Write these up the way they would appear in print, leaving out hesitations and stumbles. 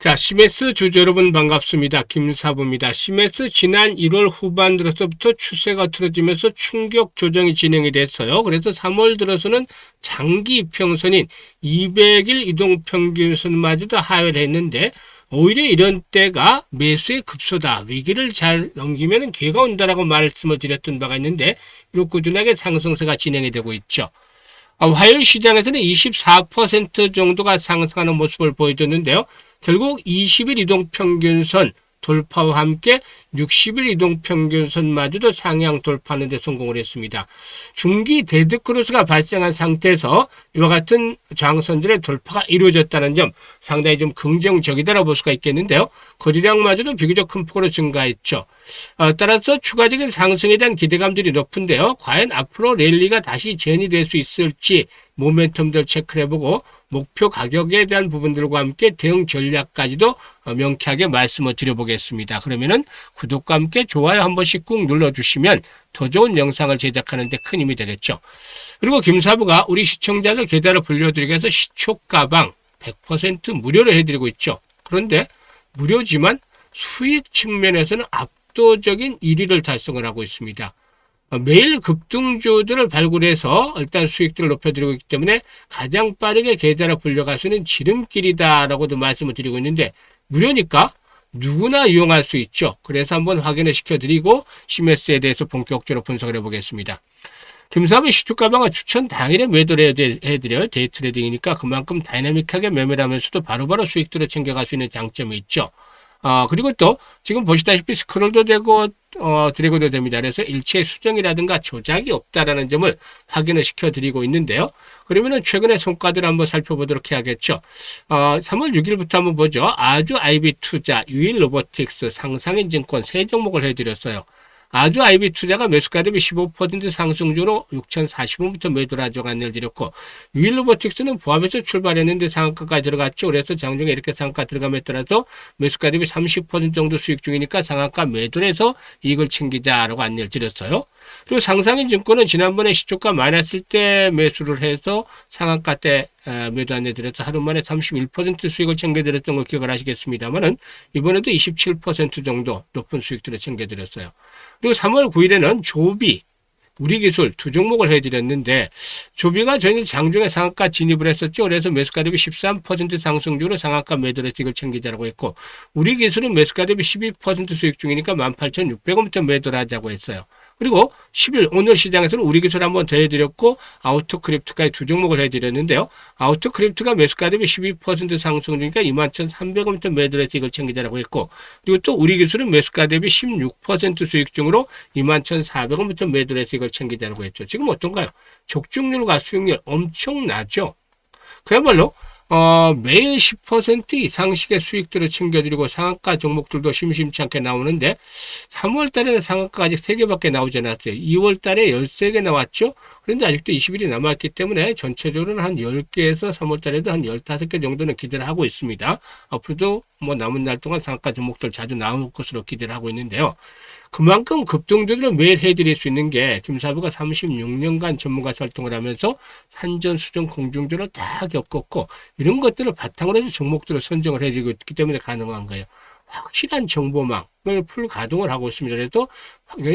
자, 시메스 주주 여러분 반갑습니다. 김사부입니다. 시메스 지난 1월 후반 들어서부터 추세가 틀어지면서 충격 조정이 진행이 됐어요. 그래서 3월 들어서는 장기 이평선인 200일 이동평균선마저도 하회를 했는데 오히려 이런 때가 매수의 급소다. 위기를 잘 넘기면 기회가 온다라고 말씀을 드렸던 바가 있는데 이렇게 꾸준하게 상승세가 진행이 되고 있죠. 화요일 시장에서는 24% 정도가 상승하는 모습을 보여줬는데요. 결국 20일 이동평균선 돌파와 함께 60일 이동평균선마저도 상향 돌파하는 데 성공을 했습니다. 중기 데드크로스가 발생한 상태에서 이와 같은 저항선들의 돌파가 이루어졌다는 점 상당히 좀 긍정적이다라고 볼 수가 있겠는데요. 거래량마저도 비교적 큰 폭으로 증가했죠. 따라서 추가적인 상승에 대한 기대감들이 높은데요. 과연 앞으로 랠리가 다시 재현이 될 수 있을지 모멘텀들 체크를 해보고 목표 가격에 대한 부분들과 함께 대응 전략까지도 명쾌하게 말씀을 드려보겠습니다. 그러면은 구독과 함께 좋아요 한 번씩 꾹 눌러주시면 더 좋은 영상을 제작하는 데 큰 힘이 되겠죠. 그리고 김사부가 우리 시청자들 계좌를 불려드리기 위해서 시초가방 100% 무료로 해드리고 있죠. 그런데 무료지만 수익 측면에서는 압도적인 1위를 달성을 하고 있습니다. 매일 급등주들을 발굴해서 일단 수익들을 높여드리고 있기 때문에 가장 빠르게 계좌를 불려갈 수 있는 지름길이다라고도 말씀을 드리고 있는데 무료니까 누구나 이용할 수 있죠. 그래서 한번 확인을 시켜드리고 시메스에 대해서 본격적으로 분석을 해보겠습니다. 김사부 시초가방은 추천 당일에 매도를 해드려요. 데이 트레이딩이니까 그만큼 다이나믹하게 매매를 하면서도 바로바로 수익들을 챙겨갈 수 있는 장점이 있죠. 그리고 또 지금 보시다시피 스크롤도 되고 드래그도 됩니다. 그래서 일체 수정이라든가 조작이 없다라는 점을 확인을 시켜드리고 있는데요. 그러면은 최근의 성과들을 한번 살펴보도록 해야겠죠. 3월 6일부터 한번 보죠. 아주 IB 투자, 유일 로보틱스, 상상인 증권 세 종목을 해드렸어요. 아주 IB 투자가 매수가 대비 15% 상승 중으로 6,040원부터 매도를 하자고 안내를 드렸고, 유일 로보틱스는 부합에서 출발했는데 상한가까지 들어갔죠. 그래서 장중에 이렇게 상한가 들어감에 따라서 매수가 대비 30% 정도 수익 중이니까 상한가 매도를 해서 이익을 챙기자라고 안내를 드렸어요. 그리고 상상인 증권은 지난번에 시초가 많았을 때 매수를 해서 상한가 때 매도 안내 드려서 하루 만에 31% 수익을 챙겨드렸던 걸 기억을 하시겠습니다만은 이번에도 27% 정도 높은 수익들을 챙겨드렸어요. 그리고 3월 9일에는 조비, 우리기술 두 종목을 해드렸는데 조비가 저희는 장중에 상한가 진입을 했었죠. 그래서 매수가 대비 13% 상승 중으로 상한가 매도를 이익을 챙기자라고 했고 우리기술은 매수가 대비 12% 수익 중이니까 18,600원부터 매도를 하자고 했어요. 그리고 10일 오늘 시장에서는 우리기술 한번 더 해드렸고 아우토크립트까지 두 종목을 해드렸는데요. 아우토크립트가 매수가 대비 12% 상승 중이니까 21,300원부터 매도를 해서 이걸 챙기자라고 했고 그리고 또 우리기술은 매수가 대비 16% 수익 중으로 21,400원부터 매도를 해서 이걸 챙기자라고 했죠. 지금 어떤가요? 적중률과 수익률 엄청나죠. 그야말로 매일 10% 이상씩의 수익들을 챙겨드리고 상한가 종목들도 심심치 않게 나오는데 3월 달에는 상한가가 아직 3개밖에 나오지 않았어요. 2월 달에 13개 나왔죠. 그런데 아직도 20일이 남았기 때문에 전체적으로는 한 10개에서 3월 달에도 한 15개 정도는 기대를 하고 있습니다. 앞으로도 뭐 남은 날 동안 상한가 종목들 자주 나올 것으로 기대를 하고 있는데요. 그만큼 급등주들을 매일 해드릴 수 있는 게 김사부가 36년간 전문가 활동을 하면서 산전수전 공중전을 다 겪었고 이런 것들을 바탕으로 해서 종목들을 선정을 해드리고 있기 때문에 가능한 거예요. 확실한 정보망을 풀 가동을 하고 있습니다. 그래서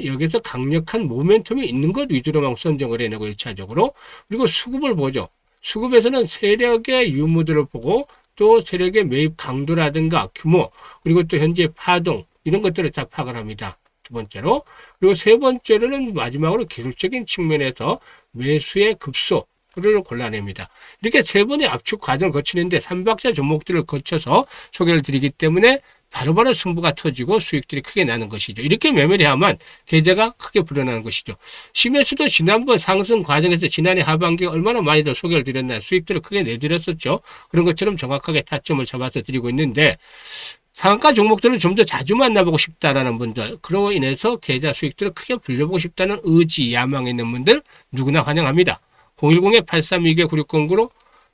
여기서 강력한 모멘텀이 있는 것 위주로만 선정을 해내고 1차적으로 그리고 수급을 보죠. 수급에서는 세력의 유무들을 보고 또 세력의 매입 강도라든가 규모 그리고 또 현재 파동 이런 것들을 다 파악을 합니다. 두 번째로 그리고 세 번째로는 마지막으로 기술적인 측면에서 매수의 급소를 골라냅니다. 이렇게 세 번의 압축 과정을 거치는데 3박자 종목들을 거쳐서 소개를 드리기 때문에 바로바로 승부가 터지고 수익들이 크게 나는 것이죠. 이렇게 매매를 해야만 계좌가 크게 불어나는 것이죠. 시메스도 지난번 상승 과정에서 지난해 하반기에 얼마나 많이들 소개를 드렸나요? 수익들을 크게 내드렸었죠. 그런 것처럼 정확하게 타점을 잡아서 드리고 있는데 상한가 종목들을 좀 더 자주 만나보고 싶다라는 분들, 그로 인해서 계좌 수익들을 크게 불려보고 싶다는 의지, 야망이 있는 분들 누구나 환영합니다. 010-832-9609로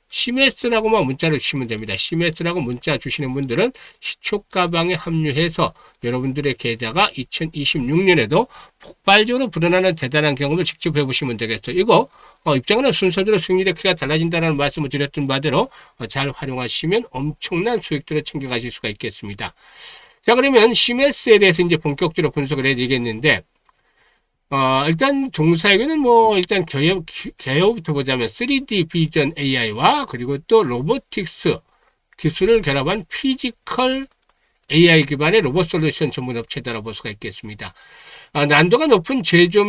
CMS라고만 문자를 주시면 됩니다. CMS라고 문자 주시는 분들은 시초가방에 합류해서 여러분들의 계좌가 2026년에도 폭발적으로 불어나는 대단한 경험을 직접 해보시면 되겠어요. 이거 입장하는 순서대로 수익률의 크기가 달라진다는 말씀을 드렸던 바대로 잘 활용하시면 엄청난 수익들을 챙겨가실 수가 있겠습니다. 자, 그러면 CMS에 대해서 이제 본격적으로 분석을 해야 되겠는데, 일단 동사에게는 일단 개요부터 보자면 3D 비전 AI와 그리고 또 로보틱스 기술을 결합한 피지컬 AI 기반의 로봇 솔루션 전문 업체다라고 볼 수가 있겠습니다. 난도가 높은 제조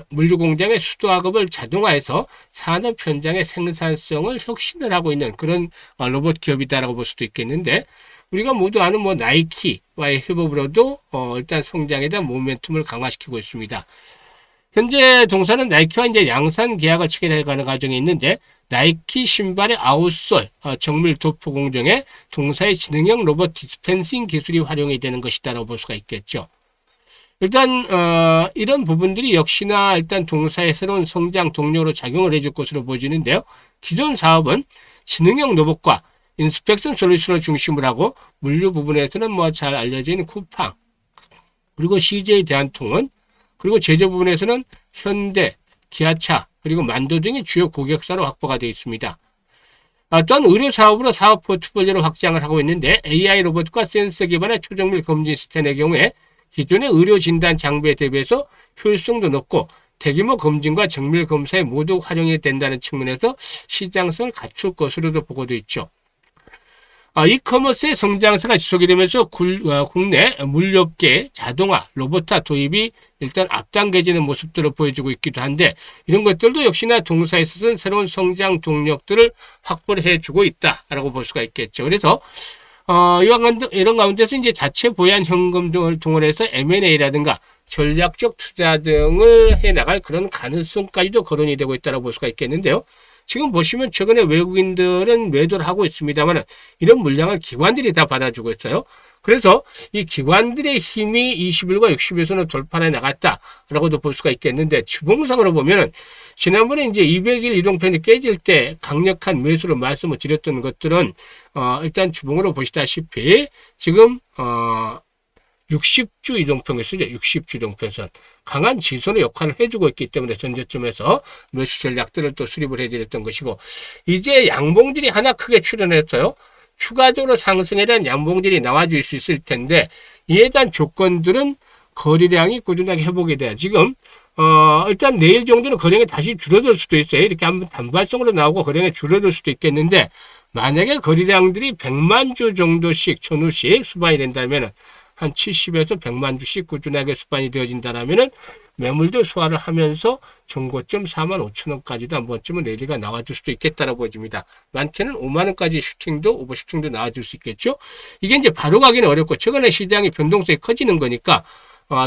물류 공장의 수도학업을 자동화해서 산업 현장의 생산성을 혁신을 하고 있는 그런 로봇 기업이다라고 볼 수도 있겠는데, 우리가 모두 아는 나이키와의 협업으로도 일단 성장에 대한 모멘텀을 강화시키고 있습니다. 현재 동사는 나이키와 이제 양산 계약을 체결해가는 과정에 있는데, 나이키 신발의 아웃솔 정밀 도포 공정에 동사의 지능형 로봇 디스펜싱 기술이 활용이 되는 것이다라고 볼 수가 있겠죠. 일단 이런 부분들이 역시나 일단 동사의 새로운 성장 동력으로 작용을 해줄 것으로 보여지는데요. 기존 사업은 지능형 로봇과 인스펙션 솔루션을 중심으로 하고, 물류 부분에서는 잘 알려진 쿠팡, 그리고 CJ 대한통운, 그리고 제조 부분에서는 현대, 기아차, 그리고 만도 등의 주요 고객사로 확보가 되어 있습니다. 또한 의료 사업으로 사업 포트폴리오를 확장을 하고 있는데, AI 로봇과 센서 기반의 초정밀 검진 시스템의 경우에 기존의 의료 진단 장비에 대비해서 효율성도 높고 대규모 검진과 정밀 검사에 모두 활용이 된다는 측면에서 시장성을 갖출 것으로도 보고되어 있죠. 이커머스의 성장세가 지속이 되면서 국내 물류업계 자동화, 로봇화 도입이 일단 앞당겨지는 모습들을 보여주고 있기도 한데, 이런 것들도 역시나 동사에 있어서는 새로운 성장 동력들을 확보를 해주고 있다라고 볼 수가 있겠죠. 그래서 이런 가운데서 이제 자체 보유한 현금 등을 동원해서 M&A라든가 전략적 투자 등을 해나갈 그런 가능성까지도 거론이 되고 있다고 볼 수가 있겠는데요. 지금 보시면 최근에 외국인들은 매도를 하고 있습니다만, 이런 물량을 기관들이 다 받아주고 있어요. 그래서 이 기관들의 힘이 21과 60에서는 돌파해 나갔다라고도 볼 수가 있겠는데, 주봉상으로 보면 지난번에 이제 200일 이동편이 깨질 때 강력한 매수로 말씀을 드렸던 것들은 일단 주봉으로 보시다시피 지금 60주 이동평을 쓰죠. 60주 이동평선. 강한 지선의 역할을 해주고 있기 때문에 전저점에서 매수 전략들을 또 수립을 해드렸던 것이고, 이제 양봉들이 하나 크게 출현했어요. 추가적으로 상승에 대한 양봉들이 나와줄 수 있을 텐데, 이에 대한 조건들은 거래량이 꾸준하게 회복이 돼요. 지금 일단 내일 정도는 거래량이 다시 줄어들 수도 있어요. 이렇게 한번 단발성으로 나오고 거래량이 줄어들 수도 있겠는데, 만약에 거래량들이 100만 주 정도씩 전후씩 수반이 된다면 한 70에서 100만 주씩 꾸준하게 수반이 되어진다면 매물도 소화를 하면서 정고점 45,000원까지도 한 번쯤은 내리가 나와줄 수도 있겠다라고 보여집니다. 많게는 5만원까지 슈팅도 오버 슈팅도 나와줄 수 있겠죠. 이게 이제 바로 가기는 어렵고, 최근에 시장이 변동성이 커지는 거니까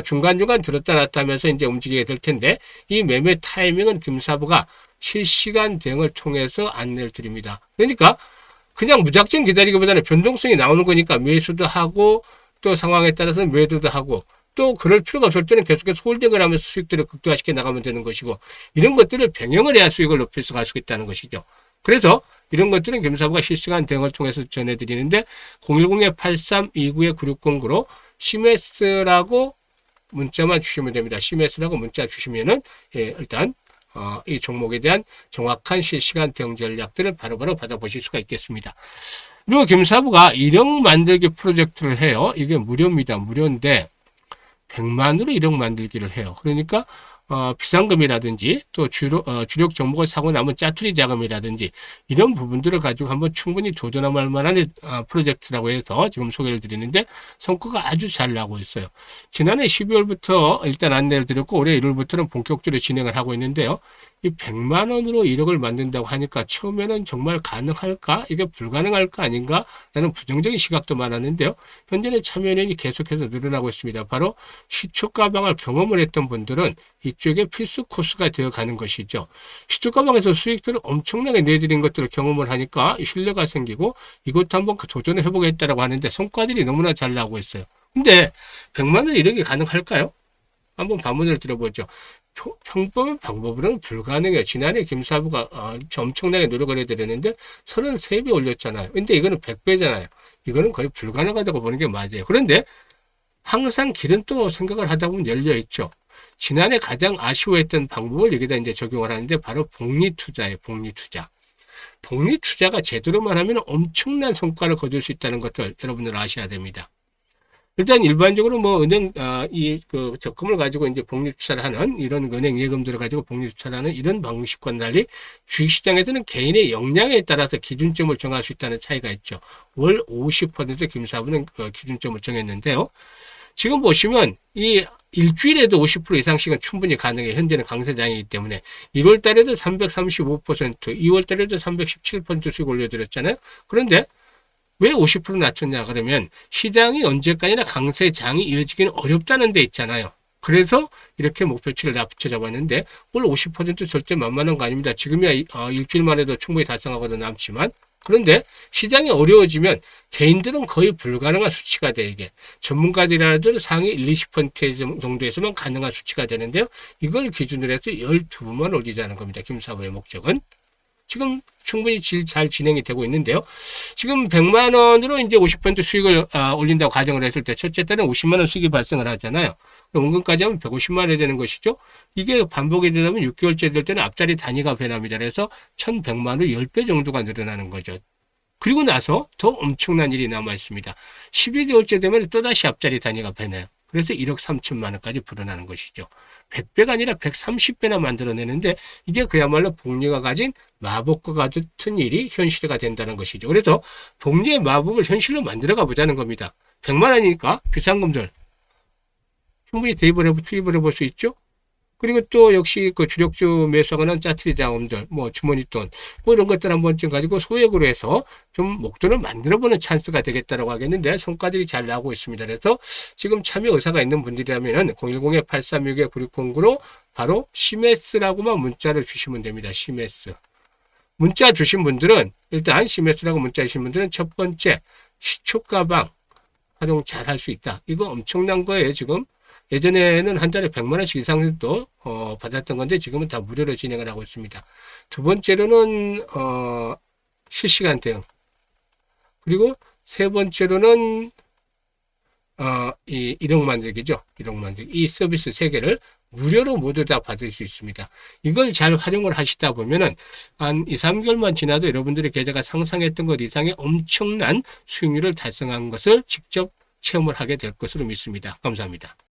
중간중간 들었다 놨다 하면서 이제 움직이게 될 텐데, 이 매매 타이밍은 김사부가 실시간 대응을 통해서 안내를 드립니다. 그러니까 그냥 무작정 기다리기보다는 변동성이 나오는 거니까 매수도 하고, 또 상황에 따라서 매도도 하고, 또 그럴 필요가 없을 때는 계속해서 홀딩을 하면서 수익들을 극대화시켜 나가면 되는 것이고, 이런 것들을 병행을 해야 수익을 높일 수가 있다는 것이죠. 그래서 이런 것들은 김사부가 실시간 대응을 통해서 전해드리는데, 010-8329-9609로 CMS라고 문자만 주시면 됩니다. CMS라고 문자 주시면은 일단 이 종목에 대한 정확한 실시간 대응 전략들을 바로바로 받아보실 수가 있겠습니다. 그리고 김사부가 일억 만들기 프로젝트를 해요. 이게 무료입니다. 무료인데 100만으로 일억 만들기를 해요. 그러니까 비상금이라든지 또 주력 종목을 사고 남은 짜투리 자금이라든지 이런 부분들을 가지고 한번 충분히 도전할 만한 프로젝트라고 해서 지금 소개를 드리는데, 성과가 아주 잘 나고 있어요. 지난해 12월부터 일단 안내를 드렸고, 올해 1월부터는 본격적으로 진행을 하고 있는데요. 이 100만 원으로 1억을 만든다고 하니까 처음에는 정말 가능할까? 이게 불가능할까 아닌가? 라는 부정적인 시각도 많았는데요. 현재는 참여인이 계속해서 늘어나고 있습니다. 바로 시초가방을 경험을 했던 분들은 이쪽에 필수 코스가 되어가는 것이죠. 시초가방에서 수익들을 엄청나게 내드린 것들을 경험을 하니까 신뢰가 생기고, 이것도 한번 도전을 해보겠다라고 하는데 성과들이 너무나 잘 나오고 있어요. 근데 100만 원 1억이 가능할까요? 한번 반문을 들어보죠. 평범한 방법으로는 불가능해요. 지난해 김사부가 엄청나게 노력을 해드렸는데 33배 올렸잖아요. 근데 이거는 100배잖아요. 이거는 거의 불가능하다고 보는 게 맞아요. 그런데 항상 길은 또 생각을 하다 보면 열려 있죠. 지난해 가장 아쉬워했던 방법을 여기다 이제 적용을 하는데 바로 복리투자예요. 복리투자. 복리투자가 제대로만 하면 엄청난 성과를 거둘 수 있다는 것들 여러분들 아셔야 됩니다. 일단 일반적으로 뭐 은행 그 적금을 가지고 이제 복리투자를 하는 이런 은행 예금들을 가지고 복리투자를 하는 이런 방식과는 달리 주식시장에서는 개인의 역량에 따라서 기준점을 정할 수 있다는 차이가 있죠. 월 50% 김사부는 그 기준점을 정했는데요. 지금 보시면 이 일주일에도 50% 이상씩은 충분히 가능해요. 현재는 강세장이기 때문에 1월 달에도 335%, 2월 달에도 317% 수익 올려드렸잖아요. 그런데 왜 50% 낮췄냐 그러면 시장이 언제까지나 강세장이 이어지기는 어렵다는 데 있잖아요. 그래서 이렇게 목표치를 낮춰 잡았는데 올 50% 절대 만만한 거 아닙니다. 지금이야 일주일만 해도 충분히 달성하고도 남지만 그런데 시장이 어려워지면 개인들은 거의 불가능한 수치가 돼 이게. 전문가들이라도 상위 1, 20% 정도에서만 가능한 수치가 되는데요. 이걸 기준으로 해서 12번만 올리자는 겁니다. 김사부의 목적은. 지금 충분히 잘 진행이 되고 있는데요. 지금 100만 원으로 이제 50% 수익을 올린다고 가정을 했을 때 첫째 달에 50만 원 수익이 발생을 하잖아요. 원금까지 하면 150만 원이 되는 것이죠. 이게 반복이 되다 보면 6개월째 될 때는 앞자리 단위가 변합니다. 그래서 1100만 원 10배 정도가 늘어나는 거죠. 그리고 나서 더 엄청난 일이 남아 있습니다. 12개월째 되면 또다시 앞자리 단위가 변해요. 그래서 1억 3천만 원까지 불어나는 것이죠. 100배가 아니라 130배나 만들어내는데 이게 그야말로 복리가 가진 마법과 같은 일이 현실화가 된다는 것이죠. 그래서 복리의 마법을 현실로 만들어가 보자는 겁니다. 100만 원이니까 비상금들 충분히 투입을 해볼 수 있죠. 그리고 또 역시 그 주력주 매수하거나 짜투리 자금들, 뭐 주머니돈, 뭐 이런 것들 한 번쯤 가지고 소액으로 해서 좀 목돈을 만들어보는 찬스가 되겠다라고 하겠는데 성과들이 잘 나오고 있습니다. 그래서 지금 참여 의사가 있는 분들이라면 010-836-9609로 바로 시메스라고만 문자를 주시면 됩니다. 시메스. 문자 주신 분들은 일단 시메스라고 문자 주신 분들은 첫 번째 시초가방 활용 잘 할 수 있다. 이거 엄청난 거예요, 지금. 예전에는 한 달에 100만 원씩 이상도 받았던 건데 지금은 다 무료로 진행을 하고 있습니다. 두 번째로는 실시간 대응. 그리고 세 번째로는 이 1억 만들기죠. 1억 만들기. 이 서비스 세 개를 무료로 모두 다 받을 수 있습니다. 이걸 잘 활용을 하시다 보면은 한 2, 3개월만 지나도 여러분들의 계좌가 상상했던 것 이상의 엄청난 수익률을 달성한 것을 직접 체험을 하게 될 것으로 믿습니다. 감사합니다.